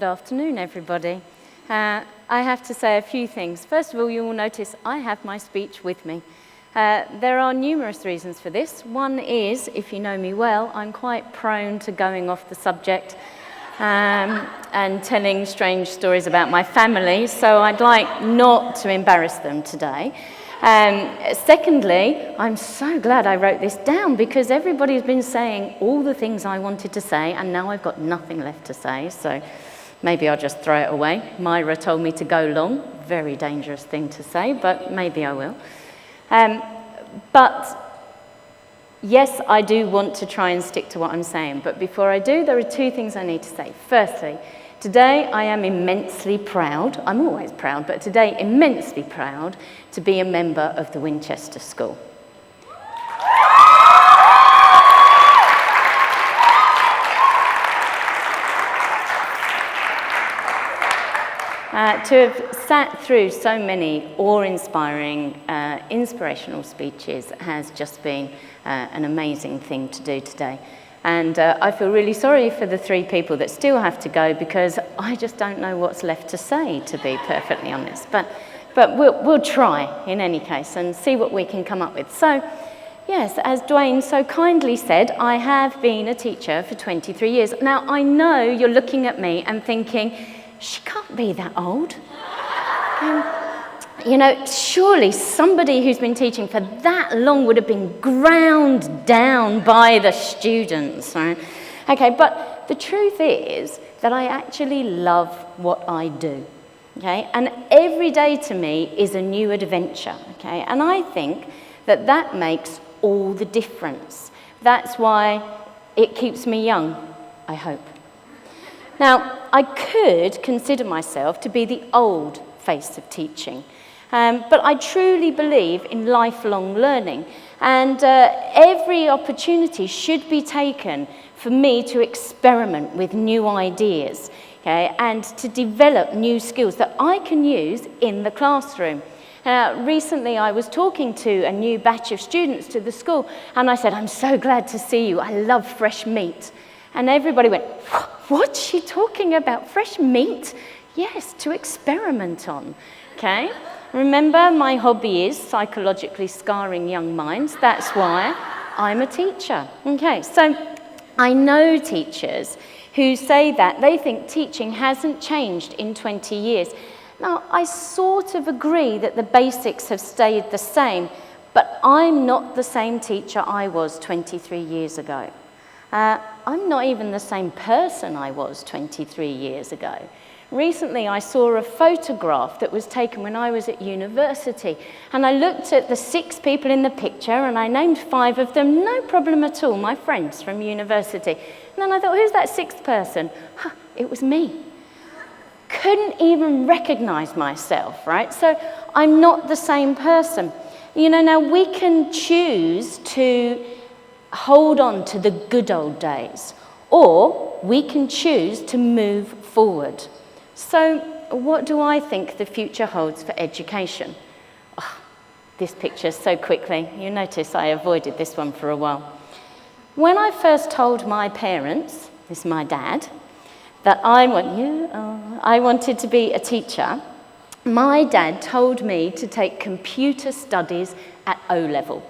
good afternoon, everybody. I have to say a few things. First of all, you will notice I have my speech with me. There are numerous reasons for this. One is, if you know me well, I'm quite prone to going off the subject and telling strange stories about my family, so I'd like not to embarrass them today. Secondly, I'm so glad I wrote this down because everybody's been saying all the things I wanted to say and now I've got nothing left to say, so maybe I'll just throw it away. Myra told me to go long, very dangerous thing to say, but maybe I will. But yes, I do want to try and stick to what I'm saying, but before I do, there are two things I need to say. Firstly, today I am immensely proud, I'm always proud, but today immensely proud to be a member of the Winchester School. To have sat through so many awe-inspiring, inspirational speeches has just been an amazing thing to do today. And I feel really sorry for the 3 people that still have to go because I just don't know what's left to say, to be perfectly honest. But we'll try in any case and see what we can come up with. So, yes, as Dwayne so kindly said, I have been a teacher for 23 years. Now, I know you're looking at me and thinking, she can't be that old. You know, surely somebody who's been teaching for that long would have been ground down by the students, right? Okay, but the truth is that I actually love what I do, okay? And every day to me is a new adventure, okay? And I think that that makes all the difference. That's why it keeps me young, I hope. Now, I could consider myself to be the old face of teaching. But I truly believe in lifelong learning, and every opportunity should be taken for me to experiment with new ideas, okay, and to develop new skills that I can use in the classroom. Recently I was talking to a new batch of students to the school, and I said, I'm so glad to see you, I love fresh meat. And everybody went, what's she talking about, fresh meat? Yes, to experiment on, okay? Remember, my hobby is psychologically scarring young minds. That's why I'm a teacher. Okay, so I know teachers who say that they think teaching hasn't changed in 20 years. Now, I sort of agree that the basics have stayed the same, but I'm not the same teacher I was 23 years ago. I'm not even the same person I was 23 years ago. Recently, I saw a photograph that was taken when I was at university, and I looked at the 6 people in the picture, and I named 5 of them, no problem at all, my friends from university. And then I thought, who's that 6th person? It was me. Couldn't even recognize myself, right? So I'm not the same person. You know, now we can choose to hold on to the good old days, or we can choose to move forward. So what do I think the future holds for education? Oh, this picture so quickly. You notice I avoided this one for a while. When I first told my parents, this is my dad, that I wanted to be a teacher, my dad told me to take computer studies at O-level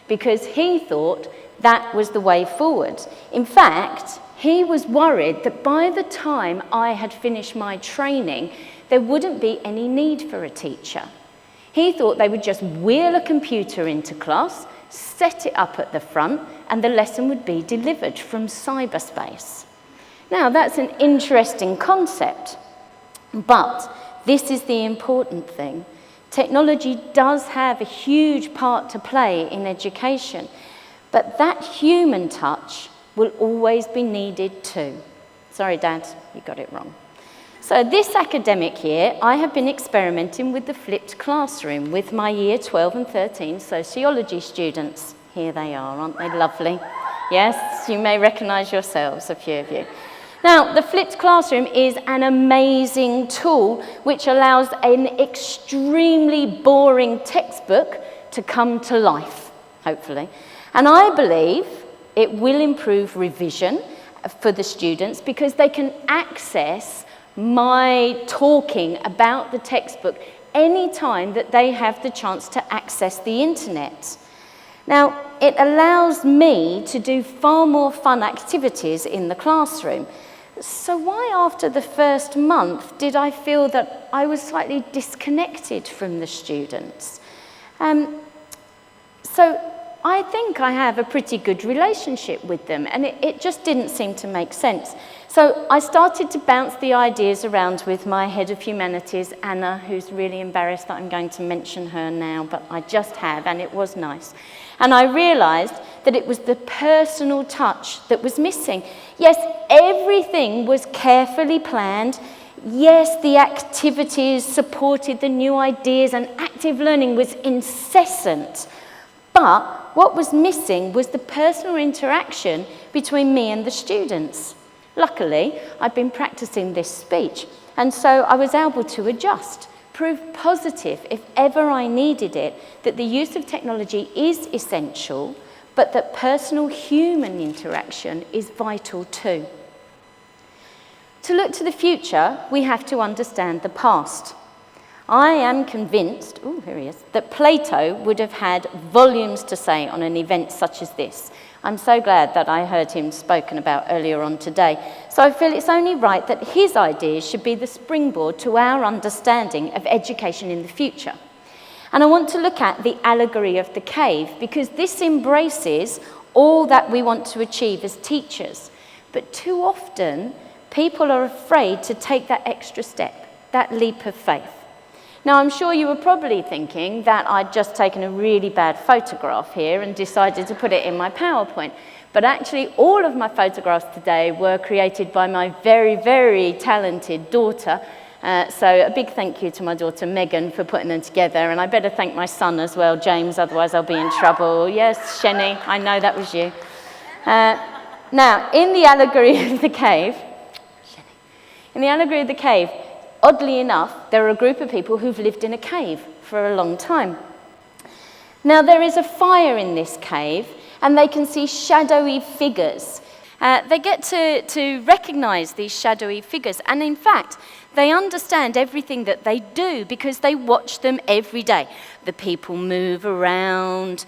because he thought that was the way forward. In fact, he was worried that by the time I had finished my training, there wouldn't be any need for a teacher. He thought they would just wheel a computer into class, set it up at the front, and the lesson would be delivered from cyberspace. Now, that's an interesting concept, but this is the important thing. Technology does have a huge part to play in education, but that human touch will always be needed too. Sorry, Dad, you got it wrong. So this academic year, I have been experimenting with the flipped classroom with my year 12 and 13 sociology students. Here they are, aren't they lovely? Yes, you may recognise yourselves, a few of you. Now, the flipped classroom is an amazing tool which allows an extremely boring textbook to come to life, hopefully. And I believe it will improve revision for the students because they can access my talking about the textbook any time that they have the chance to access the internet. Now, it allows me to do far more fun activities in the classroom. So why after the first month did I feel that I was slightly disconnected from the students? So I think I have a pretty good relationship with them, and it just didn't seem to make sense. So I started to bounce the ideas around with my head of humanities, Anna, who's really embarrassed that I'm going to mention her now, but I just have, and it was nice. And I realised that it was the personal touch that was missing. Yes, everything was carefully planned. Yes, the activities supported the new ideas, and active learning was incessant. But what was missing was the personal interaction between me and the students. Luckily, I'd been practicing this speech, and so I was able to adjust, prove positive if ever I needed it, that the use of technology is essential, but that personal human interaction is vital too. To look to the future, we have to understand the past. I am convinced, here he is, that Plato would have had volumes to say on an event such as this. I'm so glad that I heard him spoken about earlier on today. So I feel it's only right that his ideas should be the springboard to our understanding of education in the future. And I want to look at the allegory of the cave, because this embraces all that we want to achieve as teachers. But too often, people are afraid to take that extra step, that leap of faith. Now, I'm sure you were probably thinking that I'd just taken a really bad photograph here and decided to put it in my PowerPoint. But actually, all of my photographs today were created by my very, very talented daughter. So a big thank you to my daughter, Megan, for putting them together. And I better thank my son as well, James, otherwise I'll be in trouble. Yes, Shenny, I know that was you. Now, in the allegory of the cave, oddly enough, there are a group of people who've lived in a cave for a long time. Now, there is a fire in this cave, and they can see shadowy figures. They get to recognise these shadowy figures, and in fact, they understand everything that they do because they watch them every day. The people move around,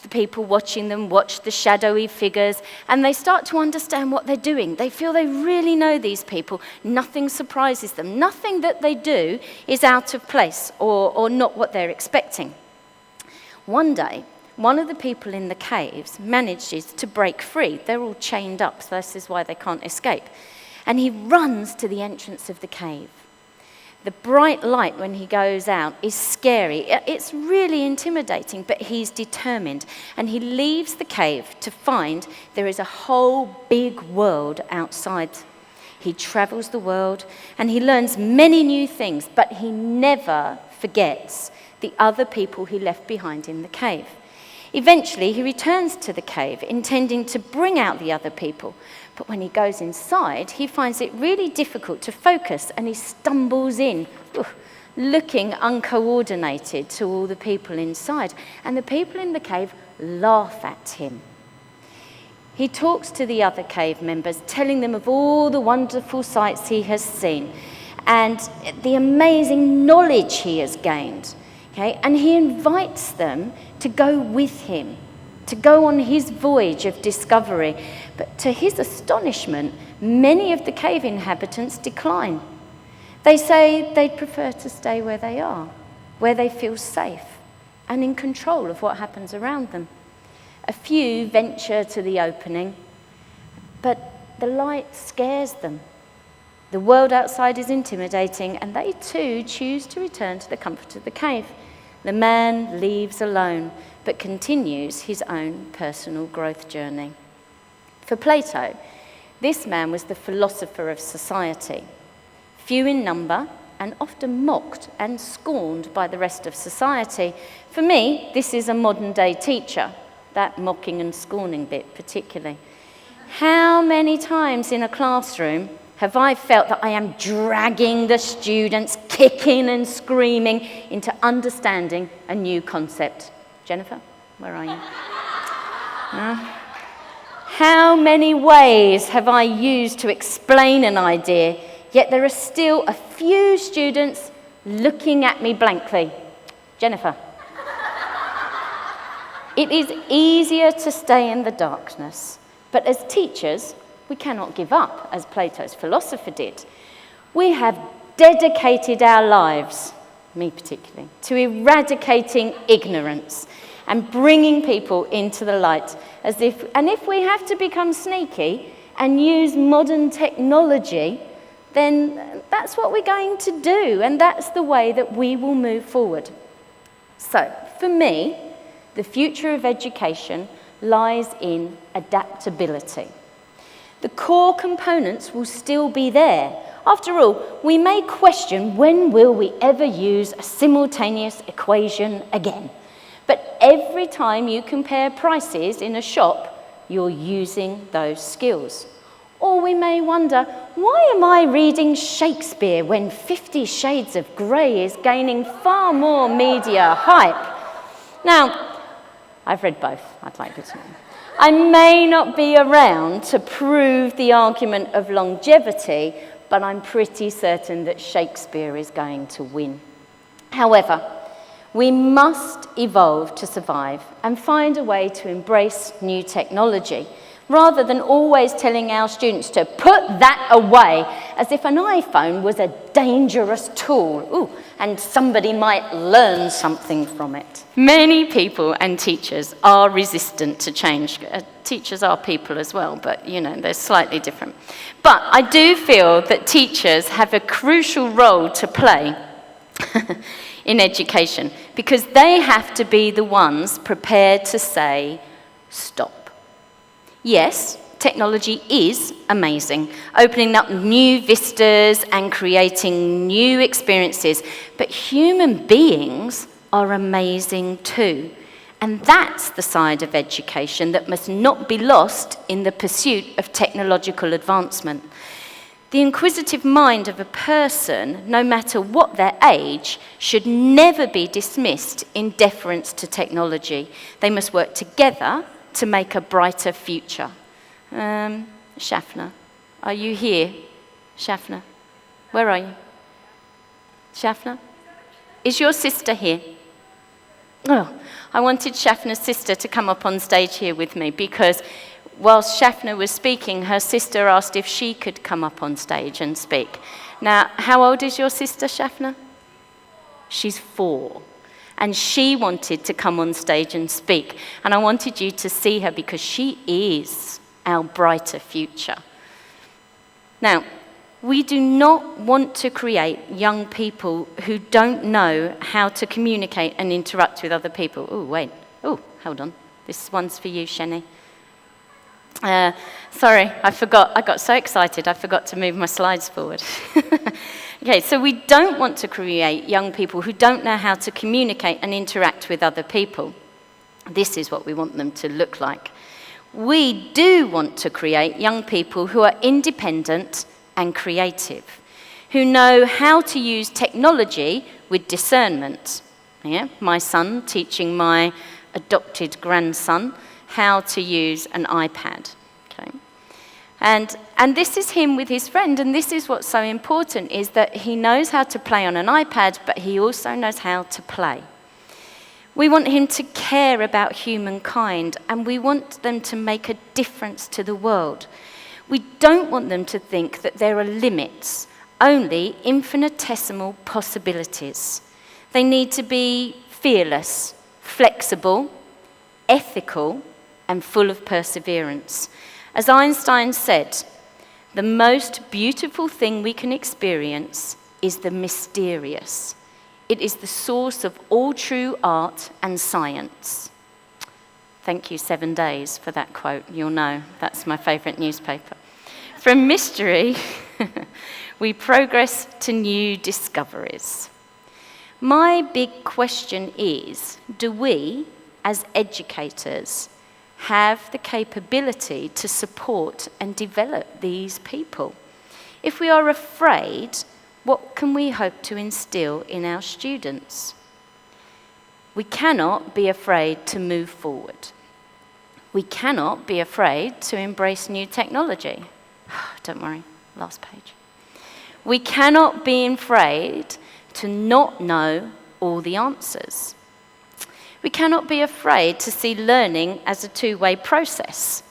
the people watching them watch the shadowy figures, and they start to understand what they're doing. They feel they really know these people. Nothing surprises them. Nothing that they do is out of place or not what they're expecting. One day, one of the people in the caves manages to break free. They're all chained up, so this is why they can't escape. And he runs to the entrance of the cave. The bright light when he goes out is scary. It's really intimidating, but he's determined. And he leaves the cave to find there is a whole big world outside. He travels the world and he learns many new things, but he never forgets the other people he left behind in the cave. Eventually, he returns to the cave, intending to bring out the other people. But when he goes inside, he finds it really difficult to focus, and he stumbles in, looking uncoordinated to all the people inside. And the people in the cave laugh at him. He talks to the other cave members, telling them of all the wonderful sights he has seen and the amazing knowledge he has gained. Okay? And he invites them to go with him, to go on his voyage of discovery. But to his astonishment, many of the cave inhabitants decline. They say they'd prefer to stay where they are, where they feel safe and in control of what happens around them. A few venture to the opening, but the light scares them. The world outside is intimidating, and they too choose to return to the comfort of the cave. The man leaves alone, but continues his own personal growth journey. For Plato, this man was the philosopher of society, few in number and often mocked and scorned by the rest of society. For me, this is a modern-day teacher, that mocking and scorning bit particularly. How many times in a classroom have I felt that I am dragging the students, kicking and screaming, into understanding a new concept? Jennifer, where are you? How many ways have I used to explain an idea yet there are still a few students looking at me blankly. Jennifer. It is easier to stay in the darkness, but as teachers, we cannot give up, as Plato's philosopher did. We have dedicated our lives, me particularly, to eradicating ignorance and bringing people into the light. And if we have to become sneaky and use modern technology, then that's what we're going to do, and that's the way that we will move forward. So, for me, the future of education lies in adaptability. The core components will still be there. After all, we may question, when will we ever use a simultaneous equation again? But every time you compare prices in a shop, you're using those skills. Or we may wonder, why am I reading Shakespeare when 50 Shades of Grey is gaining far more media hype? Now, I've read both, I'd like you to know. I may not be around to prove the argument of longevity, but I'm pretty certain that Shakespeare is going to win. However, we must evolve to survive and find a way to embrace new technology, rather than always telling our students to put that away, as if an iPhone was a dangerous tool. Ooh, and somebody might learn something from it. Many people and teachers are resistant to change. Teachers are people as well, but they're slightly different. But I do feel that teachers have a crucial role to play in education, because they have to be the ones prepared to say, stop. Yes, technology is amazing, opening up new vistas and creating new experiences, but human beings are amazing too. And that's the side of education that must not be lost in the pursuit of technological advancement. The inquisitive mind of a person, no matter what their age, should never be dismissed in deference to technology. They must work together to make a brighter future. Shafna, are you here? Shafna, where are you? Shafna? Is your sister here? Oh, I wanted Shafna's sister to come up on stage here with me, because whilst Shafna was speaking, her sister asked if she could come up on stage and speak. Now, how old is your sister, Shafna? She's 4. And she wanted to come on stage and speak. And I wanted you to see her, because she is our brighter future. Now, we do not want to create young people who don't know how to communicate and interact with other people. Oh, wait. Oh, hold on. This one's for you, Sheni. Sorry, I forgot. I got so excited, I forgot to move my slides forward. Okay, so we don't want to create young people who don't know how to communicate and interact with other people. This is what we want them to look like. We do want to create young people who are independent and creative, who know how to use technology with discernment. Yeah? My son teaching my adopted grandson how to use an iPad. Okay? And this is him with his friend, and this is what's so important, is that he knows how to play on an iPad, but he also knows how to play. We want him to care about humankind, and we want them to make a difference to the world. We don't want them to think that there are limits, only infinitesimal possibilities. They need to be fearless, flexible, ethical, and full of perseverance. As Einstein said, the most beautiful thing we can experience is the mysterious. It is the source of all true art and science. Thank you, 7 Days, for that quote. You'll know that's my favourite newspaper. From mystery, we progress to new discoveries. My big question is, do we, as educators, have the capability to support and develop these people? If we are afraid, what can we hope to instill in our students? We cannot be afraid to move forward. We cannot be afraid to embrace new technology. Don't worry, last page. We cannot be afraid to not know all the answers. We cannot be afraid to see learning as a two-way process.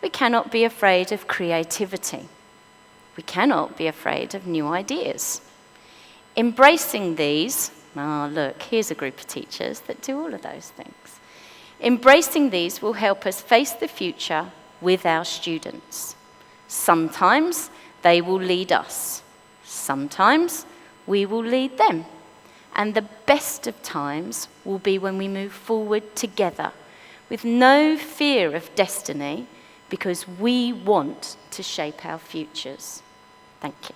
We cannot be afraid of creativity. We cannot be afraid of new ideas. Embracing these, look, here's a group of teachers that do all of those things. Embracing these will help us face the future with our students. Sometimes they will lead us. Sometimes we will lead them. And the best of times will be when we move forward together with no fear of destiny, because we want to shape our futures. Thank you.